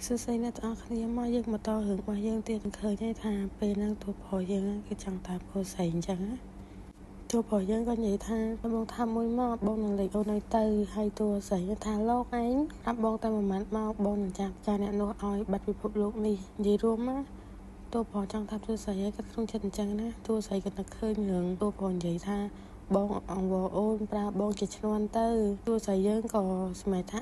សួស្តីអ្នកទាំងអស់គ្នាមកយើងបន្តរឿងរបស់យើងទៀតឃើញថាពេលហ្នឹងទូប្រុសយើងគឺចង់តាមប្រុសស្រីអញ្ចឹងណាទូប្រុសយើងក៏និយាយថាបងថាមួយមកបងនឹងលេខអូនឲ្យទៅហើយទូស្រីថាលោកឯងប្រាប់បងតែមួយម៉ាត់មកបងនឹងចាប់ការអ្នកនោះឲ្យបាត់ពិភពលោកនេះនិយាយរួមណាទូប្រុសចង់ថាទូស្រីគាត់ក្នុងចិត្តអញ្ចឹងណាទូស្រីគាត់នឹកឃើញរឿងទូប្រុសនិយាយថាបងអង្វរអូនប្រាប់បងជាឈ្នន់ទៅទូស្រីយើងក៏ស្មែថា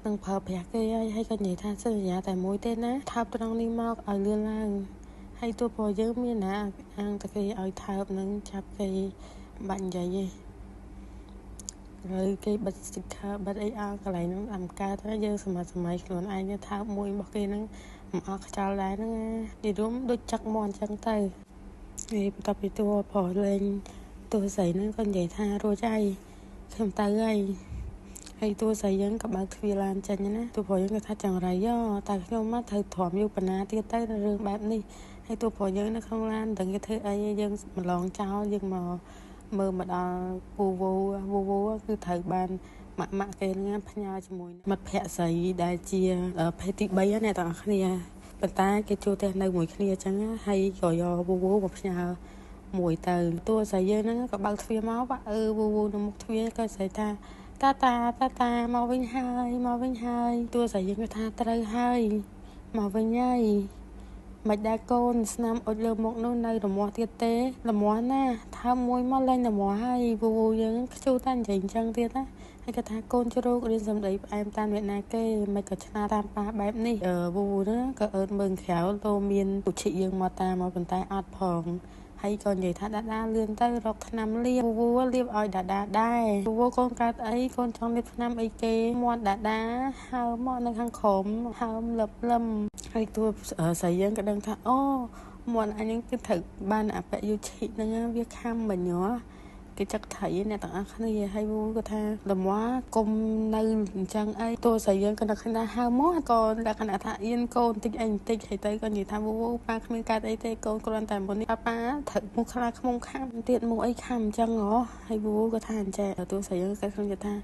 នឹងប្រើប្រាស់គេហើយក៏និយាយថាសន្យាតែមួយទេណាថើបត្រង់នេះមកឲ្យលឿនឡើងហើយទូប្រុសយើងមានណាអាងតែគេឲ្យថើបនឹងចាប់គេបាច់និយាយទេហើយគេបិទ sticker បិទអីអោកន្លែងហ្នឹងអំកើតទៅយើងសម័យខ្លួនឯងថើបមួយរបស់គេហ្នឹងមិនអស់ខ្យល់ដែរហ្នឹងនិយាយរួមដូចចឹកមន់អញ្ចឹងទៅហើយបន្ទាប់ពីទូប្រុសលេងទូស្រីហ្នឹងក៏និយាយថារួចហើយខ្ញុំទៅហើយទូស្រីយើងក៏បើកទ្វារឡានចេញណាទូប្រុសយើងក៏ថាចង្រៃតែខ្ញុំមកត្រូវទ្រាំយូរប៉ុណ្ណាទៀតទៅរឿងបែបនេះហើយទូប្រុសយើងនៅក្នុងឡានដឹងគេធ្វើអីយើងម្លងចោលយើងមកមើលមកដល់ពូវូគឺត្រូវបានម៉ាក់គេហ្នឹងផ្ញើជាមួយមិត្តភ័ក្តិស្រីដែលជាភេទទី3អ្នកទាំងអស់គ្នាប៉ុន្តែគេជួបតែនៅមួយគ្នាអញ្ចឹងហើយក៏យកវូមកផ្ញើមួយទៅទូស្រីយើងហ្នឹងក៏បើកទ្វារមកវូនៅមុខទ្វារក៏ស្រីថាតាមកវិញហើយទូស្រីយើងក៏ថាត្រូវហើយមកវិញហើយមិនដែរកូនស្នាមអុចលើមុខនោះនៅរមាស់ទៀតទេរមាស់ណាថើមួយមកលេងរមាស់ហើយវូយើងខ្ជូតែនិយាយអញ្ចឹងទៀតណាហើយគាត់ថាកូនជ្រូករៀនសម្ដីផ្អែមតាមអ្នកណាគេមិនក៏ឆ្នាតាមប៉ាបែបនេះវូហ្នឹងក៏អើតមើលក្រៅលោមានពុជិយើងមកតាមមកប៉ុន្តែអត់ផងហើយក៏និយាយថាដាលឿនទៅរកថ្នាំលាបវូលាបឲ្យដាដែរវូកូនកើតអីកូនចង់លាបថ្នាំអីគេមាត់ដាហើមមកនៅខាងក្រោមហើមលឹបលឹមហើយទូស្រីយើងក៏ដឹងថាអូមាត់អញហ្នឹងគឺត្រូវបានអបយុឈិហ្នឹងវាខំមិញគេចឹកថៃអ្នកទាំងអស់គ្នាហើយវូក៏ថាលំមាគុំនៅអញ្ចឹងអីទូស្រីយើងក៏នឹកឃើញថាហៅមកក៏លក្ខណៈថាអៀនកូនតិចអីបន្តិចហើយទៅក៏និយាយថាវូប៉ាគ្មានកើតអីទេកូនគ្រាន់តែមុននេះប៉ាត្រូវមុខខ្លាខ្មុំខាំទៀតមុខអីខាំអញ្ចឹងហើយវូក៏ថាអញ្ចឹងទូស្រីយើងក៏ខ្ញុំថា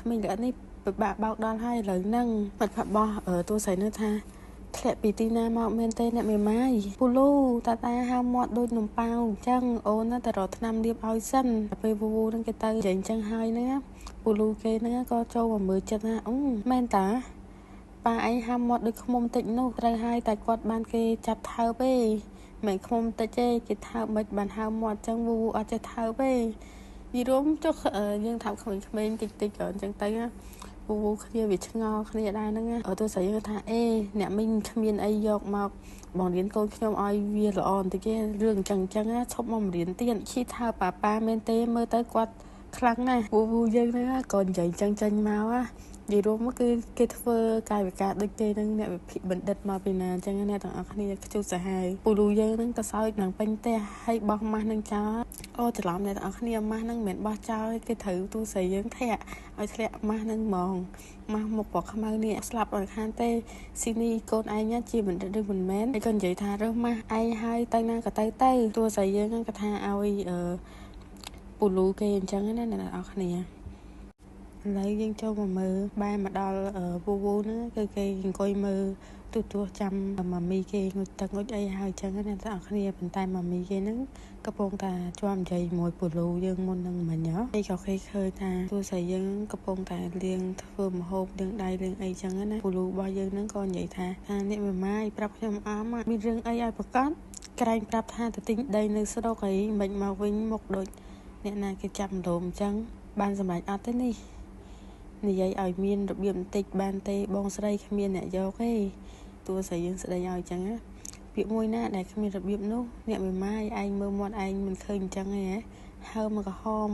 ក្មេងល្អិតនេះពិបាកបោកដល់ហើយឥឡូវហ្នឹងបាត់បោះទូស្រីនោះថាធ្លាក់ពីទីណាមកមែនទេអ្នកមេម៉ាយពូលូតាហៅមាត់ដូចនំប៉ាវអញ្ចឹងអូនទៅរកថ្នាំលាបឲ្យសិនពេលវូហ្នឹងគេទៅនិយាយអញ្ចឹងហើយហ្នឹងពូលូគេហ្នឹងក៏ចូលមកមើលចិត្តថាមែនតាប៉ាឯងហៅមាត់ដូចខ្មុំតិចនោះត្រូវហើយតែគាត់បានគេចាប់ថើបទេមិនខ្មុំតិចទេគេថើបមិនបានហៅមាត់អញ្ចឹងវូអត់ចេះថើបទេនិយាយរួមចុះយើងថាក្មេងៗតិចក៏អញ្ចឹងទៅពូគ្នាវាឆ្ងល់គ្នាដែរហ្នឹងទូស្រីយើងថាអ្នកមីងគ្មានអីយកមកបងរៀនកូនខ្ញុំឲ្យវាល្អបន្តិចទេរឿងអញ្ចឹងឈប់មករៀនទៀតឈីថាប៉ាមែនទេមើលទៅគាត់ខ្លាំងណាស់ពូយើងហ្នឹងក៏និយាយចាញ់មកនិយាយរួមគឺគេធ្វើកាយវិការដូចគេនឹងអ្នកវិភាគបណ្ឌិតមកពីណាអញ្ចឹងអ្នកទាំងអស់គ្នាខ្ជូតសាហាវពូយើងហ្នឹងក៏សើចនឹងពេញផ្ទះហើយបោះម៉ាស់នឹងចោលច្រឡំអ្នកទាំងអស់គ្នាម៉ាស់ហ្នឹងមិនមែនបោះចោលគេត្រូវទូស្រីយើងធាក់ឲ្យធ្លាក់ម៉ាស់ហ្នឹងហ្មងម៉ាស់មុខពណ៌ខ្មៅនេះស្លាប់អត់ខានទេស៊ីនីកូនឯងជាបណ្ឌិតឬមិនមែនហើយក៏និយាយថារើសម៉ាស់ឯងហើយទៅណាក៏ទៅទូស្រីយើងហ្នឹងក៏ថាឲ្យពូលូគេអញ្ចឹងណាអ្នកទាំងអស់គ្នាឥឡូវយើងចូលមកមើលបែរមកដល់វូហ្នឹងគឺគេអង្គុយមើលទូចាំម៉ាមីគេងុយទឹកងុយអីហើយអញ្ចឹងណាអ្នកទាំងអស់គ្នាប៉ុន្តែម៉ាមីគេហ្នឹងកំពុងតែជាប់និយាយមួយពូលូយើងមុននឹងមិញហើយក៏គេឃើញថាទូស្រីយើងកំពុងតែលាងធ្វើម្ហូបលាងដៃលាងអីអញ្ចឹងណាពូលូរបស់យើងហ្នឹងក៏និយាយថាអ្នកម៉ាម៉ាយប្រាប់ខ្ញុំអមមានរឿងអីឲ្យប្រកាសក្រែងប្រាប់ថាទៅទិញដីនៅស្រុកអីមិនមកវិញមកដូចអ្នកណាគេចាប់ម្ដុំអញ្ចឹងបានសម្រេចអត់ទេនេះនិយាយឲ្យមានរបៀបបន្តិចបានទេបងស្រីគ្មានអ្នកយកទេទូស្រីយើងស្ដីឲ្យអញ្ចឹងពាក្យមួយណាដែលគ្មានរបៀបនោះអ្នកមេម៉ាយឯងមើលមាត់ឯងមិនឃើញអញ្ចឹងទេហើមកក្រហម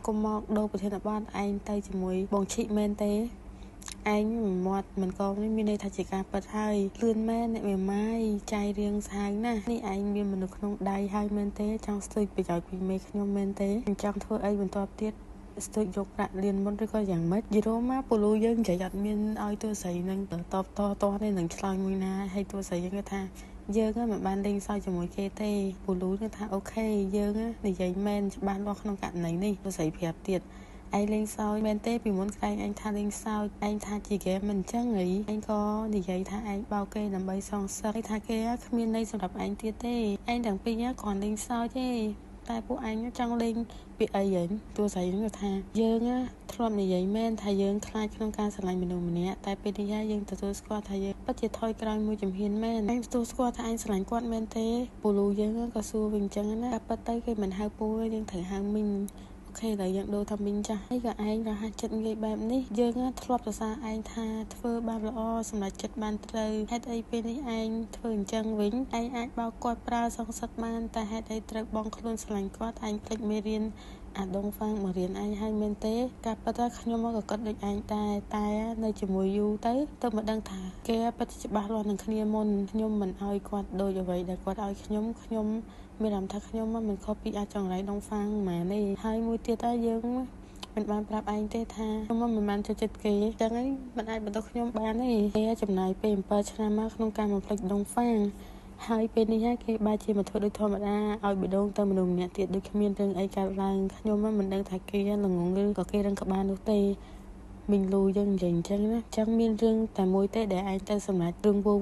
កុំមកដូរប្រធានបទឯងទៅជាមួយបងឈីមែនទេឯងមាត់មិនកងនេះមានន័យថាជាការប៉ັດហើយលឿនមែនអ្នកមេម៉ាយចាយរៀងស្ហាវណាស់នេះឯងមានមនុស្សក្នុងដៃហើយមែនទេចង់ស្ទួយប្រយោជន៍ពីមេខ្ញុំមែនទេចង់ធ្វើអីបន្តទៀតស្ទួយយកប្រាក់លៀនមុនឬក៏យ៉ាងម៉េចយីរ៉ូមកពូលូយើងនិយាយអត់មានឲ្យទូស្រីនឹងតបតទេនឹងឆ្លើយមួយណាហើយទូស្រីយើងគាត់ថាយើងមិនបានលេងសើចជាមួយគេទេពូលូគាត់ថាអូខេយើងនិយាយមែនច្បាស់លាស់ក្នុងករណីនេះទូស្រីប្រាប់ទៀត anh lên sau bên tê vì muốn cái anh tha lên sau anh tha chỉ cái mình chắc nghĩ anh có thì vậy tha anh bao kê làm bay song sơ tha kia miền đây sầm đập anh tia tê anh đằng pi nhá còn lên sau chứ taiពួកអញចង់លេងពាក្យអីហ្នឹងទោះស្អីហ្នឹងថាយើងធ្លាប់និយាយមែនថាយើងខ្លាចក្នុងការស្រឡាញ់មនុស្សម្នាក់តែពេលនេះយើងទទួលស្គាល់ថាយើងពិតជាថយក្រោយមួយជំហានមែនអញទទួលស្គាល់ថាអញស្រឡាញ់គាត់មែនទេពូលូយើងក៏សួរវិញអញ្ចឹងណាតែពិតទៅគេមិនហៅពូទេយើងត្រូវហៅមីងអូខេតែយើងដូរថាមីងចាស់ហើយក៏ឯងរហ័សចិត្តងាយបែបនេះយើងធ្លាប់សរសើរឯងថាធ្វើបានល្អសម្រាប់ចិត្តបានត្រូវហេតុអីពេលនេះឯងធ្វើអញ្ចឹងវិញឯងអាចបោកគាត់ប្រើសងសឹកបានតែហេតុអីត្រូវបងខ្លួនស្រឡាញ់គាត់ឯងភ្លេចមេរៀនអាដងហ្វាងមករៀនឯងហើយមែនទេការពិតថាខ្ញុំក៏គិតដូចឯងដែរតែនៅជាមួយយូរទៅមកដឹងថាគេពិតច្បាស់លាស់នឹងគ្នាមុនខ្ញុំមិនអោយគាត់ដូចអ្វីដែលគាត់អោយខ្ញុំមានអារម្មណ៍ថាខ្ញុំមិនខុសពីអាចចង្រៃដងហ្វាងម៉ែនេះហើយមួយទៀតយើងមិនបានប្រាប់ឯងទេថាខ្ញុំមិនបានចូលចិត្តគេអញ្ចឹងហើយមិនអាចបន្តខ្ញុំបានទេគេចំណាយពេល7ឆ្នាំមកក្នុងការបំភ្លេចដងហ្វាងហើយពេលនេះគេបែរជាមកធ្វើដូចធម្មតាឲ្យបេះដូងទៅមនុស្សម្នាក់ទៀតដូចគ្មានរឿងអីកើតឡើងខ្ញុំមិនដឹងថាគេល្ងងឬក៏គេរឹងក្បាលនោះទេមីងលូយើងនិយាយអញ្ចឹងណាចឹងមានរឿងតែមួយទេដែលឯងទៅសម្រាប់រឿងវូ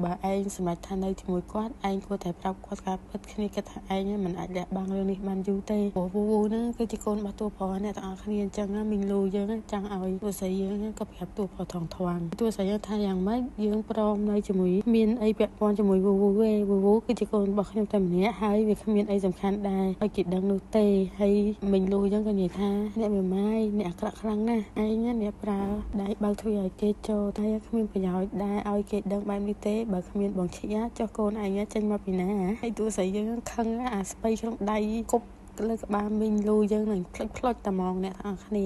បើឯងសម្រាប់ថានៅជាមួយគាត់ឯងគួរតែប្រាប់គាត់ការពិតគ្នាគិតថាឯងមិនអាចលះបង់រឿងនេះបានយូរទេព្រោះវូហ្នឹងគឺជាកូនរបស់តួប្រុសអ្នកទាំងអស់គ្នាអញ្ចឹងណាមីងលូយើងចង់ឲ្យទោះស្អីយើងក៏ប្រាប់តួប្រុសថងថ្វាំងទោះស្អីយើងថាយ៉ាងម៉េចយើងព្រមនៅជាមួយមានអីពាក់ព័ន្ធជាមួយវូទេវូគឺជាកូនរបស់ខ្ញុំតែម្នាក់ហើយវាគ្មានអីសំខាន់ដែរឲ្យគេដឹងនោះទេហើយមីងលូយើងក៏និយាយថាអ្នកមេម៉ាយអ្នកអាក្រក់ខ្លាំងណាស់ឯងអ្នកប្រើដៃបើកទ្វារឲ្យគេចូលតែគ្មានប្រយោជន៍ដែរឲ្យគេដឹងបែបនេះទេបើគ្មានបងឈិះចុះកូនឯងចេញមកពីណាហើយទោះស្អីយើងខឹងអាស្បៃក្នុងដៃគប់លើក្បាលមីងលូយើងនឹងផ្លុចតែហ្មងអ្នកទាំងអស់គ្នា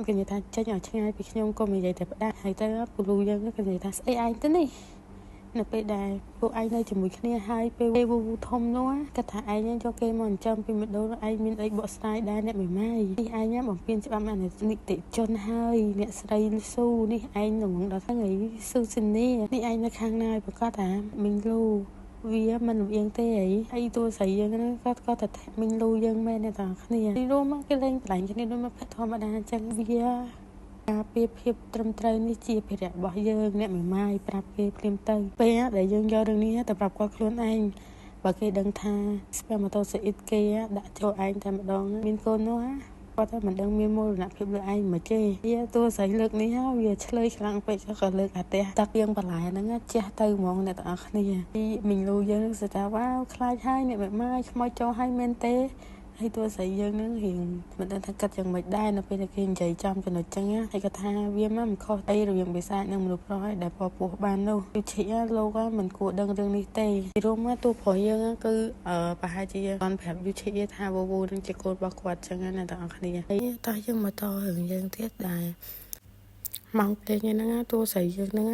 គេនិយាយថាចេញឲ្យឆ្ងាយពីខ្ញុំកុំនិយាយតែផ្ដាច់ហើយទៅពូលូយើងគេនិយាយថាស្អីឯងទៅនេះនៅពេលដែលពួកឯងនៅជាមួយគ្នាហើយពេលវូធំនោះគាត់ថាឯងយកគេមកចិញ្ចឹមពីម្ដងឯងមានអីបកស្រាយដែរអ្នកមេម៉ាយនេះឯងបំពេញច្បាប់អនុនីតិជនហើយអ្នកស្រីស៊ូនេះឯងនឹងដល់ថ្ងៃស៊ូស៊ីនីនេះឯងនៅខាងណាប្រកាសថាមីងលូវាមិនលំអៀងទេហើយតួស្រីយើងហ្នឹងគាត់តែមីងលូយើងមែនអ្នកទាំងគ្នានេះរួមមកគេលេងបន្លាញគ្នាដូចមកធម្មតាអញ្ចឹងវាការពារភាពត្រឹមត្រូវនេះជាភារៈរបស់យើងអ្នកមេម៉ាយប្រាប់គេភ្លាមទៅពេលដែលយើងយករឿងនេះទៅប្រាប់គាត់ខ្លួនឯងបើគេដឹងថាស្ពាមម៉ូតូសេអ៊ីតគេដាក់ចូលឯងតែម្ដងមានកូននោះគាត់តែមិនដឹងមានមូលនភាពលើឯងមកទេវាតួស្រីលើកនេះវាឆ្លើយខ្លាំងពេកក៏លើកអាផ្ទះតាក់យើងបន្លែហ្នឹងជះទៅហ្មងអ្នកទាំងអស់គ្នាពីមីងលូយើងស្ថាវ៉ាវខ្លាចហើយអ្នកមេម៉ាយខ្មោចចូលហើយមែនទេហើយតួស្រីយើងនឹងរៀងមិនដឹងថាគិតយ៉ាងម៉េចដែរនៅពេលដែលគេនិយាយចំចំណុចចឹងហើយគាត់ថាវាមិនខុសអីរវាងបិសាចនិងមនុស្សប្រុសហើយដែលពោះបាននោះគឺឈិះលោកមិនគួរដឹងរឿងនេះទេពីរួមមកតួប្រុសយើងគឺប្រហែលជាគាត់ប្រាប់យូឈិះថាវូនឹងជាកូនរបស់គាត់ចឹងណាទាំងអស់គ្នាហើយតោះយើងមកតរឿងយើងទៀតដែរម៉ោងពេកហ្នឹងតួស្រីយើងហ្នឹង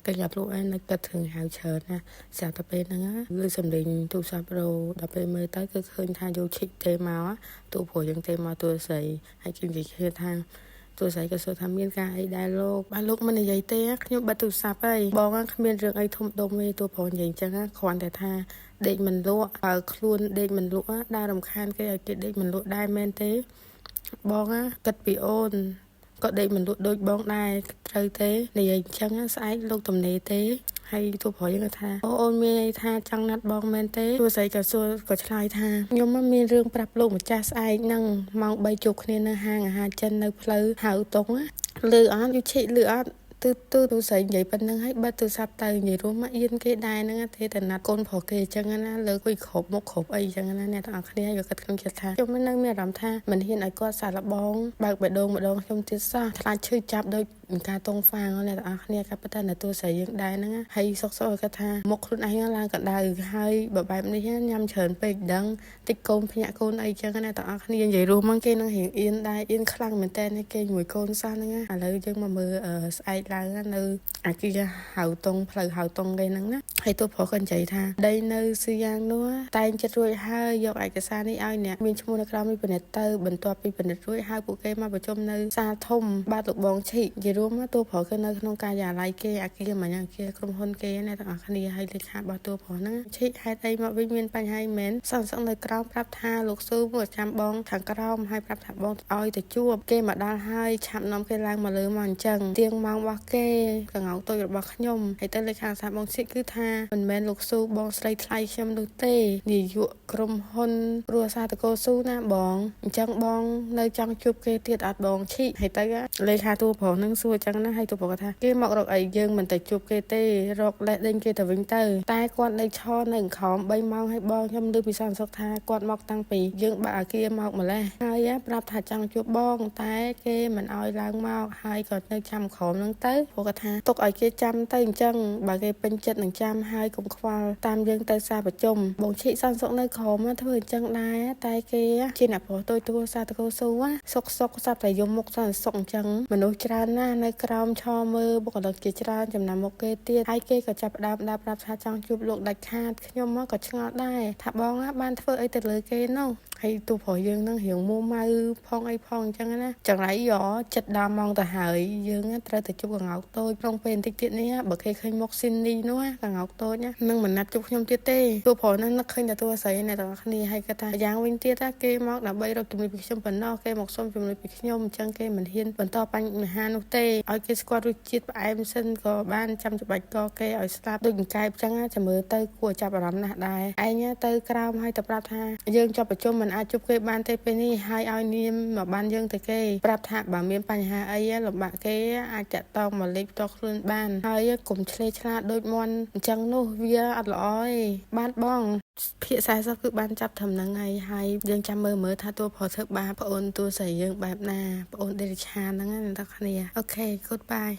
កញ្ញាប្រូអែននៅកាត់thườngហៅច្រើនណាស្រាប់តែពេលហ្នឹងគឺសំលេងទូរស័ព្ទប្រូដល់ពេលមើលទៅគឺឃើញថាយកឈិចទេមកទូប្រុសយើងទេមកទូស្រីហើយគេនិយាយថាទូស្រីក៏សួរថាមានការអីដែរលោកបើលោកមិននិយាយទេខ្ញុំបិទទូរស័ព្ទហើយបងគ្មានរឿងអីធំដុំទេទូប្រុសនិយាយអញ្ចឹងគ្រាន់តែថាដេកមិនលក់បើខ្លួនដេកមិនលក់ដែររំខានគេឲ្យគេដេកមិនលក់ដែរមែនទេបងគិតពីអូនក៏ដេកមិនលក់ដូចបងដែរត្រូវទេនិយាយអញ្ចឹងស្អែកលោកទំនេរទេហើយទូប្រុសយើងថាអូនមានន័យថាចង់ណាត់បងមែនទេទូស្រីក៏សួរក៏ឆ្លើយថាខ្ញុំមានរឿងប្រាប់លោកម្ចាស់ស្អែកហ្នឹងម៉ោង3ជួបគ្នានៅហាងអាហារចិននៅផ្លូវហៅតុងលឺអត់យូឈិលឺអត់ទូស្រីនិយាយប៉ុណ្្នឹងហើយបើទូរស័ព្ទទៅនិយាយរួមមកអៀនគេដែរហ្នឹងទេតែណាត់កូនប្រុសគេអញ្ចឹងណាលើកគ្រប់មុខគ្រប់អីអញ្ចឹងណាអ្នកទាំងអស់គ្នាយកកាត់ក្នុងចិត្តថាខ្ញុំនៅមានអារម្មណ៍ថាមិនហ៊ានឲ្យគាត់សាឡបងបើកបេះដូងម្ដងខ្ញុំទៀតសោះខ្លាចឈឺចាប់ដោយការតងហ្វាងអ្នកទាំងអស់គ្នាក៏ប៉ុន្តែនៅទូស្រីយើងដែរហ្នឹងហើយសុកគាត់ថាមុខខ្លួនឯងឡើងកណ្ដៅហើយបើបែបនេះញ៉ាំច្រើនពេកដឹងតិចកូនភ្ញាក់កូនអីអញ្ចឹងណាទាំងអស់គ្នានិយាយរួមមកគេនឹងរៀងអៀនដែរអៀនខ្លាំងមែនតើគេមួយកូនសោះហ្នឹងឥឡូវយើងមកមើលស្អែកឡើងនៅអាគារហៅតុងផ្លូវហៅតុងគេហ្នឹងណា ហើយទូប្រុសក៏និយាយថាដីនៅសៀយ៉ាងនោះតែងចិត្តរួចហើយយកឯកសារនេះឲ្យអ្នកមានឈ្មោះនៅក្រោមនេះពិនិត្យទៅបន្ទាប់ពីពិនិត្យរួចហើយពួកគេមកប្រជុំនៅសាលធំបាទលោកបងឈីនិយាយរួមទូប្រុសគឺនៅក្នុងការិយាល័យគេអាគារមួយយ៉ាងគេក្រុមហ៊ុនគេអ្នកទាំងអស់គ្នាហើយលេខារបស់ទូប្រុសហ្នឹងឈីហេតុអីមកវិញមានបញ្ហាមែនសង្សឹកនៅក្រោមប្រាប់ថាលោកស៊ូមកចាំបងខាងក្រោមហើយប្រាប់ថាបងឲ្យទៅជួបគេមកដល់ហើយឆាប់នាំគេឡើងមកលើមកអញ្ចឹងទៀងម៉ោងរបស់គេកងៅតូចរបស់ខ្ញុំហើយទៅលេខាសាបងឈីគឺថាមិនមែនលោកស៊ូបងស្រីថ្លៃខ្ញុំនោះទេនាយកក្រុមហ៊ុនគ្រួសារតកូស៊ូណាបងអញ្ចឹងបងនៅចង់ជួបគេទៀតអត់បងឈីហើយទៅលេខាទូប្រុសនឹងសួរអញ្ចឹងណាហើយទូប្រុសថាគេមករកអីយើងមិនទៅជួបគេទេរកលេះដេញគេទៅវិញទៅតែគាត់នៅឈរនៅខំ3ម៉ោងហើយបងខ្ញុំលើពីសន្សុខថាគាត់មកតាំងពីយើងបាក់អាគារមកម្លេះហើយប្រាប់ថាចង់ជួបបងតែគេមិនអោយឡើងមកហើយក៏នៅចាំក្រុមហ្នឹងទៅព្រោះគាត់ថាទុកឲ្យគេចាំទៅអញ្ចឹងបើគេពេញចិត្តនឹងចាំហើយកុំខ្វល់តាមយើងទៅសារប្រជុំបងឈីសន្សុខនៅក្រុមធ្វើអញ្ចឹងដែរតែគេជាអ្នកប្រុសតូចទូសារតកូស៊ូសុកសាប់តែយំមុខសន្សុខអញ្ចឹងមនុស្សច្រើនណាស់នៅក្រោមឈរមើលបុគ្គលិកជាច្រើនចំណាំមុខគេទៀតហើយគេក៏ចាប់ផ្ដើមដើរប្រាប់ថាចង់ជួបលោកដាច់ខាតខ្ញុំមកក៏ឆ្ងល់ដែរថាបងបានធ្វើអីទៅលើគេនោះហើយទូប្រុសយើងនឹងរៀងមួម៉ៅផងអីផងអញ្ចឹងណាចង្រៃចិត្ត10ម៉ោងទៅហើយយើងត្រូវទៅជួបកងៅតូចក្នុងពេលបន្តិចទៀតនេះបើគេឃើញមុខស៊ីននេះនោះកងៅតូចនឹងមិនណាត់ជួបខ្ញុំទៀតទេទូប្រុសនឹងនឹកឃើញតែទូស្រីអ្នកទាំងគ្នាហើយគាត់ថាយ៉ាងវិញទៀតគេមកដើម្បីរកជំនួយពីខ្ញុំប៉ុណ្ណោះគេមកសុំជំនួយពីខ្ញុំអញ្ចឹងគេមិនហ៊ានបន្តបញ្ហានោះទេឲ្យគេស្គាល់រសជាតិផ្អែមសិនក៏បានចាំច្បាច់កគេឲ្យស្ដាប់ដូចកង្កែបអញ្ចឹងចាំមើលទៅគួរចាប់អារម្មណ៍ណាស់ដែរឯងទៅក្រោមហើយទៅប្រាប់ថាយើងចប់ប្រជុំមិនអាចជួបគេបានទេពេលនេះហើយឲ្យនាមមកបានយើងទៅគេប្រាប់ថាបើមានបញ្ហាអីលំបាកគេអាចតាក់ទងមកលេខផ្ទាល់ខ្លួនបានហើយកុំឆ្លេឆ្លាតដូចមន់អញ្ចឹងនោះវាអត់ល្អទេបានបងភាគ40គឺបានចាប់ត្រឹមហ្នឹងហើយយើងចាំមើលថាតួប្រុសធ្វើបាបប្អូនតួស្រីយើងបែបណាប្អូនដេរិឆានហ្នឹងណាអ្នកគ្នាអូខេ goodbye